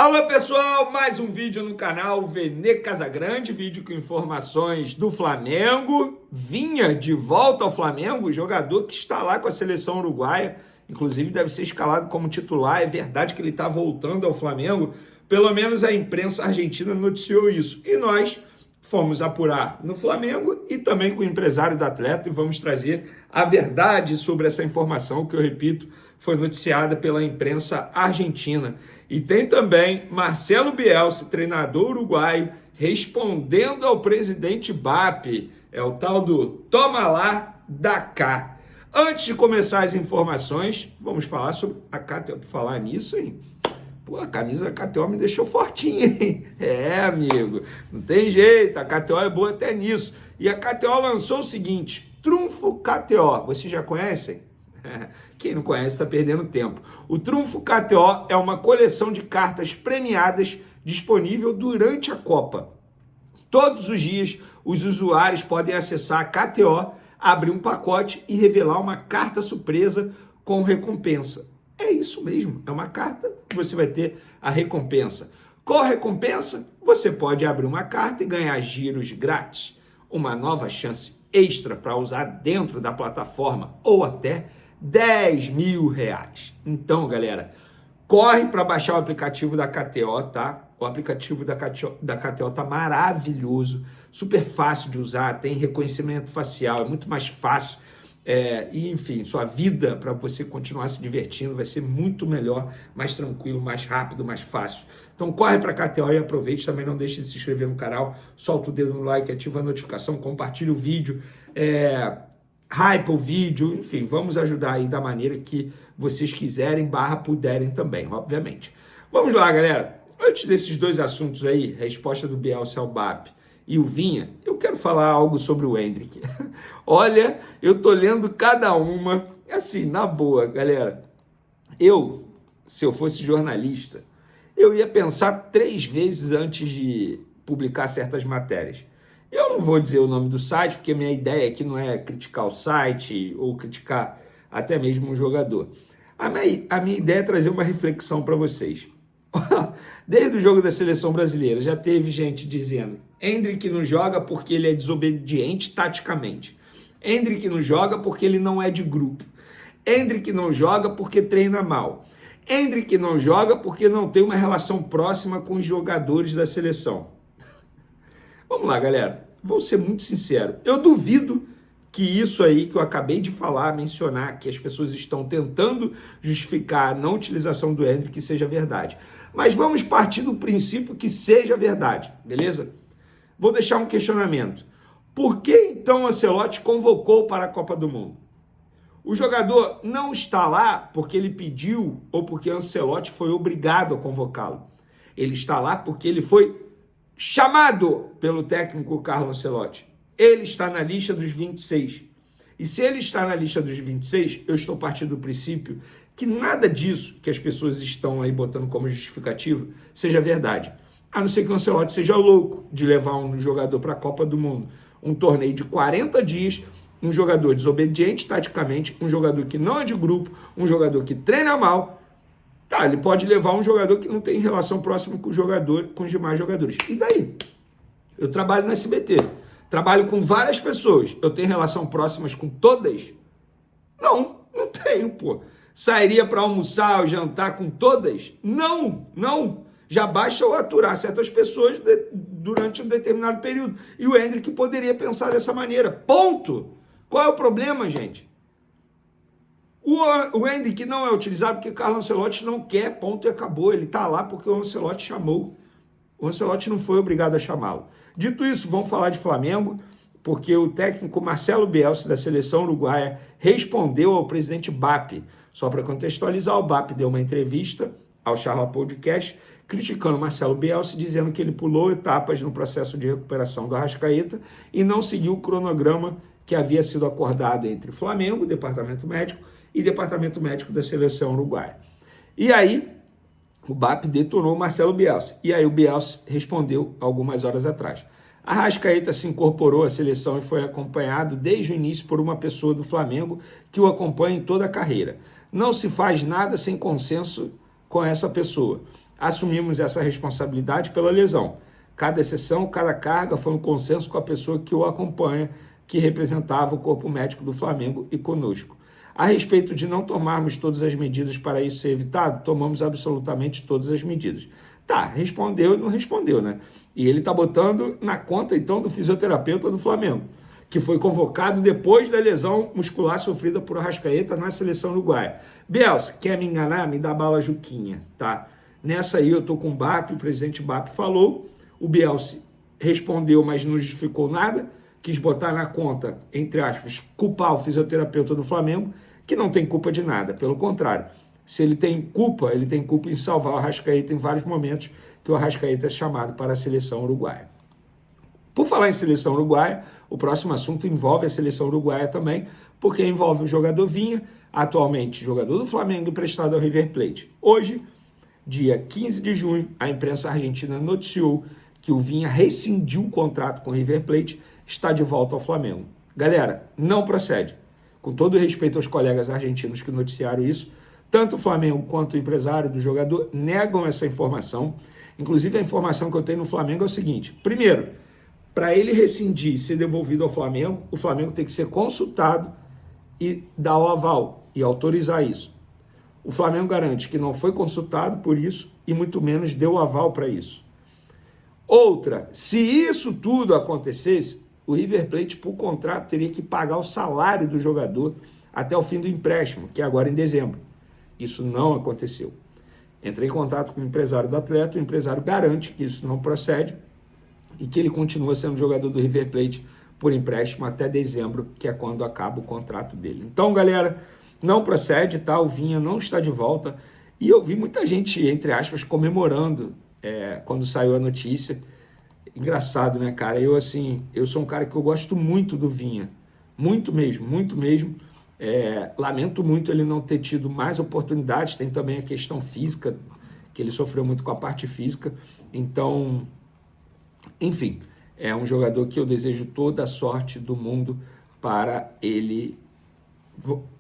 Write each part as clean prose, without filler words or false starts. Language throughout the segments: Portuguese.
Alô pessoal, mais um vídeo no canal Vene Casagrande, vídeo com informações do Flamengo. Vinha de volta ao Flamengo, jogador que está lá com a seleção uruguaia, inclusive deve ser escalado como titular. É verdade que ele está voltando ao Flamengo, pelo menos a imprensa argentina noticiou isso. E nós fomos apurar no Flamengo e também com o empresário do atleta e vamos trazer a verdade sobre essa informação que, eu repito, foi noticiada pela imprensa argentina. E tem também Marcelo Bielsa, treinador uruguaio, respondendo ao presidente BAP. É o tal do toma lá, dá cá. Antes de começar as informações, vamos falar sobre a KTO. Por falar nisso, hein? Pô, a camisa da KTO me deixou fortinha, hein? É, amigo, não tem jeito, a KTO é boa até nisso. E a KTO lançou o seguinte, Trunfo KTO, vocês já conhecem? Quem não conhece está perdendo tempo. O Trunfo KTO é uma coleção de cartas premiadas disponível durante a Copa. Todos os dias, os usuários podem acessar a KTO, abrir um pacote e revelar uma carta surpresa com recompensa. É isso mesmo, é uma carta que você vai ter a recompensa. Qual a recompensa? Você pode abrir uma carta e ganhar giros grátis, uma nova chance extra para usar dentro da plataforma ou até R$10.000. Então, galera, corre para baixar o aplicativo da KTO, tá? O aplicativo da KTO tá maravilhoso, super fácil de usar, tem reconhecimento facial, é muito mais fácil. E enfim, sua vida para você continuar se divertindo vai ser muito melhor, mais tranquilo, mais rápido, mais fácil. Então corre para a KTO e aproveite. Também não deixe de se inscrever no canal, solta o dedo no like, ativa a notificação, compartilha o vídeo, hype o vídeo, enfim, vamos ajudar aí da maneira que vocês quiserem, puderem também, obviamente. Vamos lá, galera. Antes desses dois assuntos aí, resposta do Bielsa ao BAP e o Vinha, eu quero falar algo sobre o Endrick. Olha, eu tô lendo cada uma, assim, na boa, galera. Se eu fosse jornalista, eu ia pensar 3 vezes antes de publicar certas matérias. Eu não vou dizer o nome do site, porque minha ideia aqui não é criticar o site ou criticar até mesmo um jogador. A minha ideia é trazer uma reflexão para vocês. Desde o jogo da seleção brasileira, já teve gente dizendo Endrick não joga porque ele é desobediente taticamente. Endrick não joga porque ele não é de grupo. Endrick não joga porque treina mal. Endrick não joga porque não tem uma relação próxima com os jogadores da seleção. Vamos lá, galera. Vou ser muito sincero. Eu duvido que isso aí que eu acabei de falar, mencionar, que as pessoas estão tentando justificar a não utilização do Endrick seja verdade. Mas vamos partir do princípio que seja verdade, beleza? Vou deixar um questionamento. Por que então Ancelotti convocou para a Copa do Mundo? O jogador não está lá porque ele pediu ou porque Ancelotti foi obrigado a convocá-lo. Ele está lá porque ele foi chamado pelo técnico Carlo Ancelotti. Ele está na lista dos 26. E se ele está na lista dos 26, eu estou partindo do princípio que nada disso que as pessoas estão aí botando como justificativa seja verdade. A não ser que o Ancelotti seja louco de levar um jogador para a Copa do Mundo. Um torneio de 40 dias, um jogador desobediente taticamente, um jogador que não é de grupo, um jogador que treina mal. Tá, ele pode levar um jogador que não tem relação próxima com o jogador, com os demais jogadores. E daí? Eu trabalho no SBT, trabalho com várias pessoas. Eu tenho relação próximas com todas? Não tenho, pô. Sairia para almoçar ou jantar com todas? Não. Já basta eu aturar certas pessoas durante um determinado período. E o Endrick poderia pensar dessa maneira. Ponto. Qual é o problema, gente? O Endrick não é utilizado porque o Carlo Ancelotti não quer, ponto e acabou. Ele está lá porque o Ancelotti chamou. O Ancelotti não foi obrigado a chamá-lo. Dito isso, vamos falar de Flamengo, porque o técnico Marcelo Bielsa, da seleção uruguaia, respondeu ao presidente BAP. Só para contextualizar, o BAP deu uma entrevista ao Charla Podcast, criticando Marcelo Bielsa, dizendo que ele pulou etapas no processo de recuperação do Arrascaeta e não seguiu o cronograma que havia sido acordado entre Flamengo, Departamento Médico, e Departamento Médico da seleção uruguaia. E aí, o BAP detonou Marcelo Bielsa. E aí o Bielsa respondeu algumas horas atrás. Arrascaeta se incorporou à seleção e foi acompanhado desde o início por uma pessoa do Flamengo que o acompanha em toda a carreira. Não se faz nada sem consenso com essa pessoa. Assumimos essa responsabilidade pela lesão. Cada exceção, cada carga foi um consenso com a pessoa que o acompanha, que representava o corpo médico do Flamengo e conosco. A respeito de não tomarmos todas as medidas para isso ser evitado, tomamos absolutamente todas as medidas. Tá, respondeu e não respondeu, né? E ele tá botando na conta, então, do fisioterapeuta do Flamengo, que foi convocado depois da lesão muscular sofrida por Arrascaeta na seleção uruguaia. Bielsa, quer me enganar? Me dá bala Juquinha, tá? Nessa aí eu tô com o BAP, o presidente BAP falou, o Bielsa respondeu, mas não justificou nada, quis botar na conta, entre aspas, culpar o fisioterapeuta do Flamengo, que não tem culpa de nada, pelo contrário. Se ele tem culpa em salvar o Arrascaeta em vários momentos que o Arrascaeta é chamado para a seleção uruguaia. Por falar em seleção uruguaia, o próximo assunto envolve a seleção uruguaia também, porque envolve o jogador Vinha, atualmente jogador do Flamengo emprestado ao River Plate. Hoje, dia 15 de junho, a imprensa argentina noticiou que o Vinha rescindiu o contrato com o River Plate, está de volta ao Flamengo. Galera, não procede. Com todo respeito aos colegas argentinos que noticiaram isso, tanto o Flamengo quanto o empresário do jogador negam essa informação. Inclusive, a informação que eu tenho no Flamengo é o seguinte. Primeiro, para ele rescindir e ser devolvido ao Flamengo, o Flamengo tem que ser consultado e dar o aval e autorizar isso. O Flamengo garante que não foi consultado por isso e muito menos deu aval para isso. Outra, se isso tudo acontecesse, o River Plate, por contrato, teria que pagar o salário do jogador até o fim do empréstimo, que é agora em dezembro. Isso não aconteceu. Entrei em contato com o empresário do atleta, o empresário garante que isso não procede e que ele continua sendo jogador do River Plate por empréstimo até dezembro, que é quando acaba o contrato dele. Então, galera, não procede, tá? O Vinha não está de volta. E eu vi muita gente, entre aspas, comemorando quando saiu a notícia. Engraçado, né, cara? Eu sou um cara que eu gosto muito do Vinha. Muito mesmo, muito mesmo. Lamento muito ele não ter tido mais oportunidades. Tem também a questão física, que ele sofreu muito com a parte física. Então, enfim, é um jogador que eu desejo toda a sorte do mundo para ele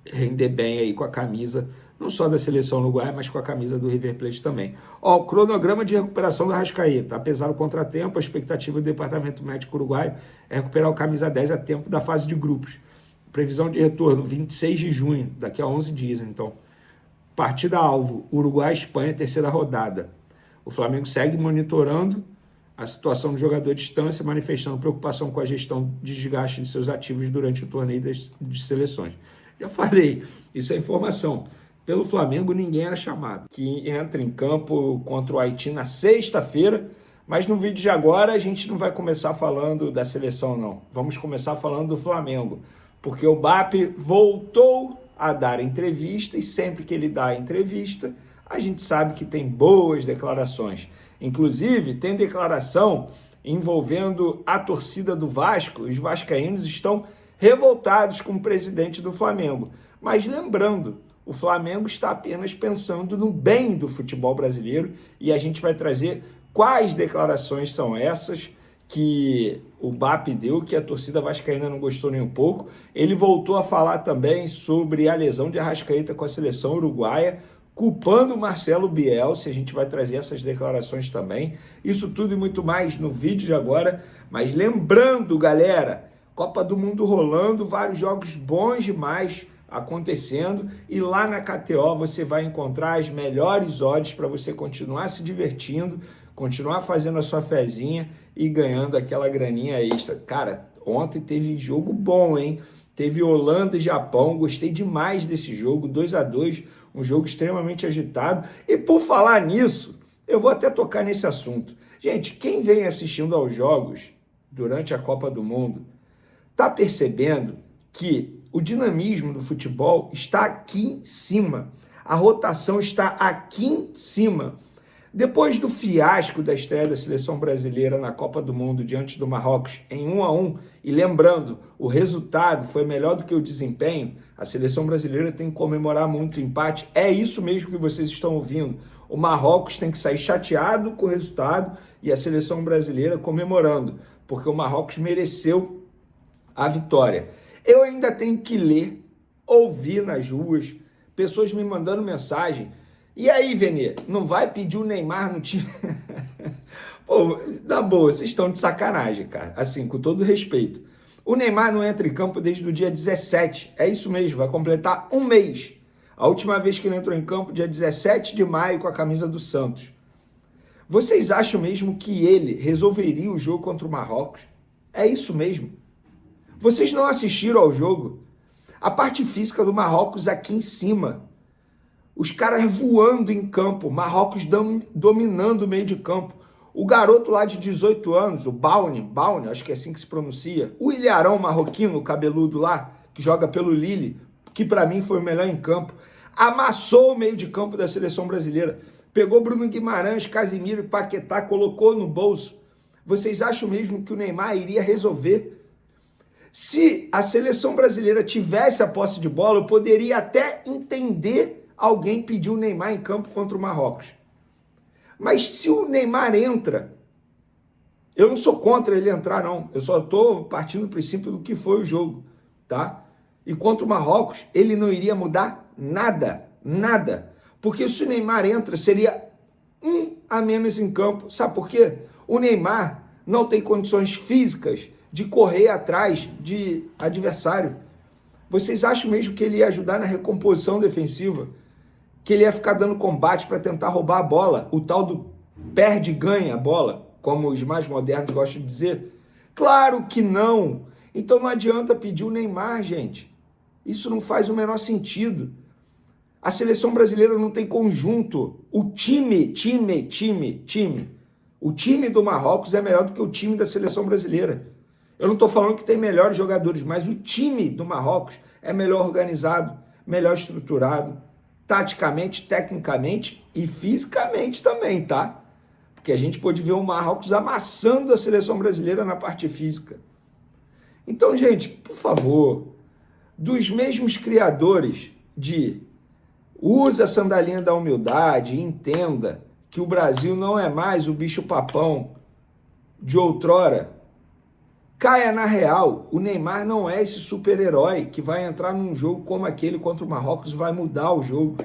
render bem aí com a camisa, não só da seleção uruguaia, mas com a camisa do River Plate também. Ó, o cronograma de recuperação do Arrascaeta. Apesar do contratempo, a expectativa do departamento médico uruguaio é recuperar o camisa 10 a tempo da fase de grupos. Previsão de retorno, 26 de junho, daqui a 11 dias, então. Partida-alvo, Uruguai-Espanha, terceira rodada. O Flamengo segue monitorando a situação do jogador à distância, manifestando preocupação com a gestão de desgaste de seus ativos durante o torneio de seleções. Já falei, isso é informação. Pelo Flamengo, ninguém era chamado. Que entra em campo contra o Haiti na sexta-feira, mas no vídeo de agora a gente não vai começar falando da seleção, não. Vamos começar falando do Flamengo, porque o BAP voltou a dar entrevista e sempre que ele dá entrevista, a gente sabe que tem boas declarações. Inclusive, tem declaração envolvendo a torcida do Vasco. Os vascaínos estão revoltados com o presidente do Flamengo. Mas lembrando, o Flamengo está apenas pensando no bem do futebol brasileiro e a gente vai trazer quais declarações são essas que o BAP deu, que a torcida vascaína não gostou nem um pouco. Ele voltou a falar também sobre a lesão de Arrascaeta com a seleção uruguaia, culpando o Marcelo Bielsa. A gente vai trazer essas declarações também. Isso tudo e muito mais no vídeo de agora. Mas lembrando, galera, Copa do Mundo rolando, vários jogos bons demais acontecendo. E lá na KTO você vai encontrar as melhores odds para você continuar se divertindo, continuar fazendo a sua fezinha e ganhando aquela graninha extra. Cara, ontem teve jogo bom, hein? Teve Holanda e Japão, gostei demais desse jogo, 2-2, um jogo extremamente agitado. E por falar nisso, eu vou até tocar nesse assunto. Gente, quem vem assistindo aos jogos durante a Copa do Mundo tá percebendo que o dinamismo do futebol está aqui em cima. A rotação está aqui em cima. Depois do fiasco da estreia da seleção brasileira na Copa do Mundo diante do Marrocos em 1-1, e lembrando, o resultado foi melhor do que o desempenho, a seleção brasileira tem que comemorar muito o empate. É isso mesmo que vocês estão ouvindo. O Marrocos tem que sair chateado com o resultado e a seleção brasileira comemorando, porque o Marrocos mereceu a vitória. Eu ainda tenho que ler, ouvir nas ruas, pessoas me mandando mensagem E aí, Vene, não vai pedir o Neymar no time? Pô, na boa, vocês estão de sacanagem, cara. Assim, com todo respeito. O Neymar não entra em campo desde o dia 17. É isso mesmo, vai completar um mês. A última vez que ele entrou em campo, dia 17 de maio, com a camisa do Santos. Vocês acham mesmo que ele resolveria o jogo contra o Marrocos? É isso mesmo. Vocês não assistiram ao jogo? A parte física do Marrocos aqui em cima. Os caras voando em campo, Marrocos dominando o meio de campo. O garoto lá de 18 anos, o Bauni, acho que é assim que se pronuncia, o ilharão marroquino, o cabeludo lá, que joga pelo Lille, que para mim foi o melhor em campo, amassou o meio de campo da seleção brasileira. Pegou Bruno Guimarães, Casimiro e Paquetá, colocou no bolso. Vocês acham mesmo que o Neymar iria resolver? Se a seleção brasileira tivesse a posse de bola, eu poderia até entender alguém pedir o Neymar em campo contra o Marrocos. Mas se o Neymar entra, eu não sou contra ele entrar, não. Eu só estou partindo do princípio do que foi o jogo, tá? E contra o Marrocos, ele não iria mudar nada, nada. Porque se o Neymar entra, seria um a menos em campo. Sabe por quê? O Neymar não tem condições físicas de correr atrás de adversário. Vocês acham mesmo que ele ia ajudar na recomposição defensiva? Que ele ia ficar dando combate para tentar roubar a bola? O tal do perde e ganha a bola, como os mais modernos gostam de dizer? Claro que não. Então não adianta pedir o Neymar, gente. Isso não faz o menor sentido. A seleção brasileira não tem conjunto. O time. O time do Marrocos é melhor do que o time da seleção brasileira. Eu não estou falando que tem melhores jogadores, mas o time do Marrocos é melhor organizado, melhor estruturado, taticamente, tecnicamente e fisicamente também, tá? Porque a gente pode ver o Marrocos amassando a seleção brasileira na parte física. Então, gente, por favor, dos mesmos criadores de use a sandalinha da humildade e entenda que o Brasil não é mais o bicho-papão de outrora. Caia na real, o Neymar não é esse super-herói que vai entrar num jogo como aquele contra o Marrocos e vai mudar o jogo.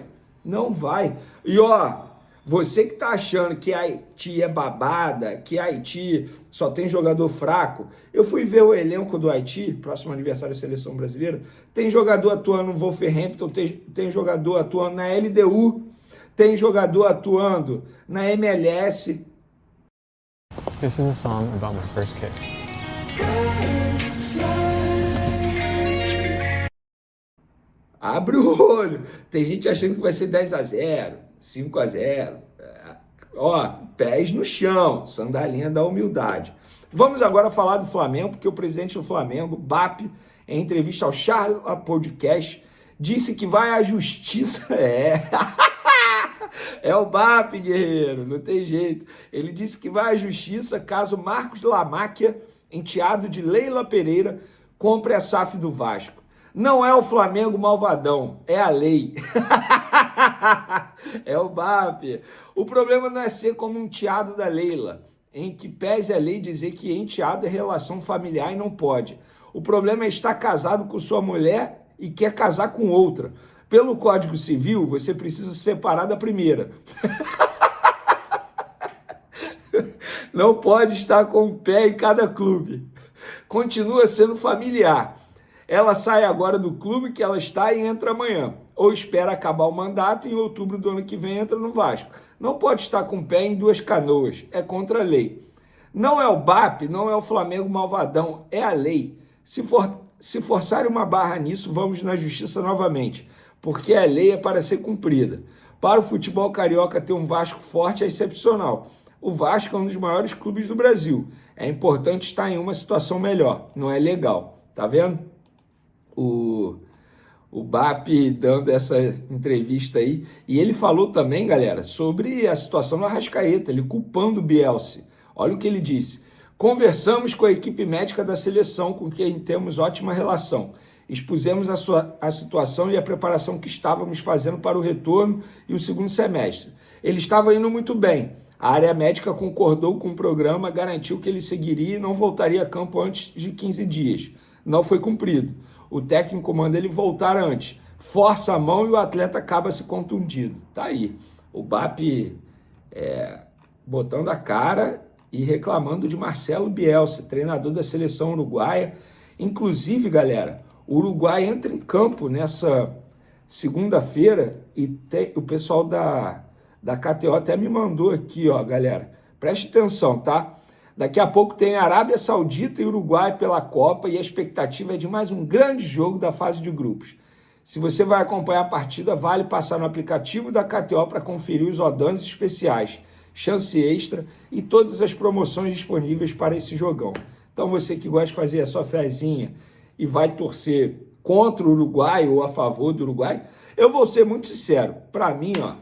Não vai. E ó, você que tá achando que Haiti é babada, que Haiti só tem jogador fraco, eu fui ver o elenco do Haiti, próximo aniversário da seleção brasileira, tem jogador atuando no Wolverhampton, tem jogador atuando na LDU, tem jogador atuando na MLS. This is a song about my first kiss. Abre o olho. Tem gente achando que vai ser 10-0, 5-0. Ó, pés no chão, sandalinha da humildade. Vamos agora falar do Flamengo, porque o presidente do Flamengo, BAP, em entrevista ao Charla Podcast, disse que vai à justiça. É o BAP, guerreiro, não tem jeito. Ele disse que vai à justiça caso Marcos Lamáquia, enteado de Leila Pereira, compre a SAF do Vasco. Não é o Flamengo malvadão, é a lei. É o BAP. O problema não é ser como um enteado da Leila, em que pese a lei dizer que enteado é relação familiar e não pode. O problema é estar casado com sua mulher e quer casar com outra. Pelo Código Civil, você precisa se separar da primeira. Não pode estar com um pé em cada clube. Continua sendo familiar. Ela sai agora do clube que ela está e entra amanhã. Ou espera acabar o mandato e em outubro do ano que vem entra no Vasco. Não pode estar com o pé em duas canoas. É contra a lei. Não é o BAP, não é o Flamengo malvadão. É a lei. Se forçarem uma barra nisso, vamos na justiça novamente. Porque a lei é para ser cumprida. Para o futebol carioca ter um Vasco forte é excepcional. O Vasco é um dos maiores clubes do Brasil. É importante estar em uma situação melhor. Não é legal. Tá vendo? O BAP dando essa entrevista aí. E ele falou também, galera, sobre a situação do Arrascaeta, ele culpando o Bielsa. Olha o que ele disse. Conversamos com a equipe médica da seleção, com quem temos ótima relação. Expusemos a situação e a preparação que estávamos fazendo para o retorno e o segundo semestre. Ele estava indo muito bem. A área médica concordou com o programa, garantiu que ele seguiria e não voltaria a campo antes de 15 dias. Não foi cumprido. O técnico manda ele voltar antes. Força a mão e o atleta acaba se contundindo. Tá aí. O BAP botando a cara e reclamando de Marcelo Bielsa, treinador da seleção uruguaia. Inclusive, galera, o Uruguai entra em campo nessa segunda-feira e o pessoal da KTO até me mandou aqui, ó, galera. Preste atenção, tá? Daqui a pouco tem Arábia Saudita e Uruguai pela Copa e a expectativa é de mais um grande jogo da fase de grupos. Se você vai acompanhar a partida, vale passar no aplicativo da KTO para conferir os odds especiais, chance extra e todas as promoções disponíveis para esse jogão. Então você que gosta de fazer a sua fezinha e vai torcer contra o Uruguai ou a favor do Uruguai, eu vou ser muito sincero, para mim, ó,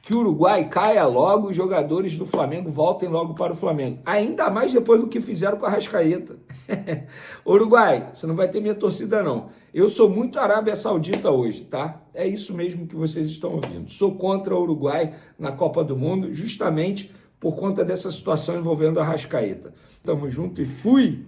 que o Uruguai caia logo e os jogadores do Flamengo voltem logo para o Flamengo. Ainda mais depois do que fizeram com a Arrascaeta. Uruguai, você não vai ter minha torcida não. Eu sou muito Arábia Saudita hoje, tá? É isso mesmo que vocês estão ouvindo. Sou contra o Uruguai na Copa do Mundo, justamente por conta dessa situação envolvendo a Arrascaeta. Tamo junto e fui!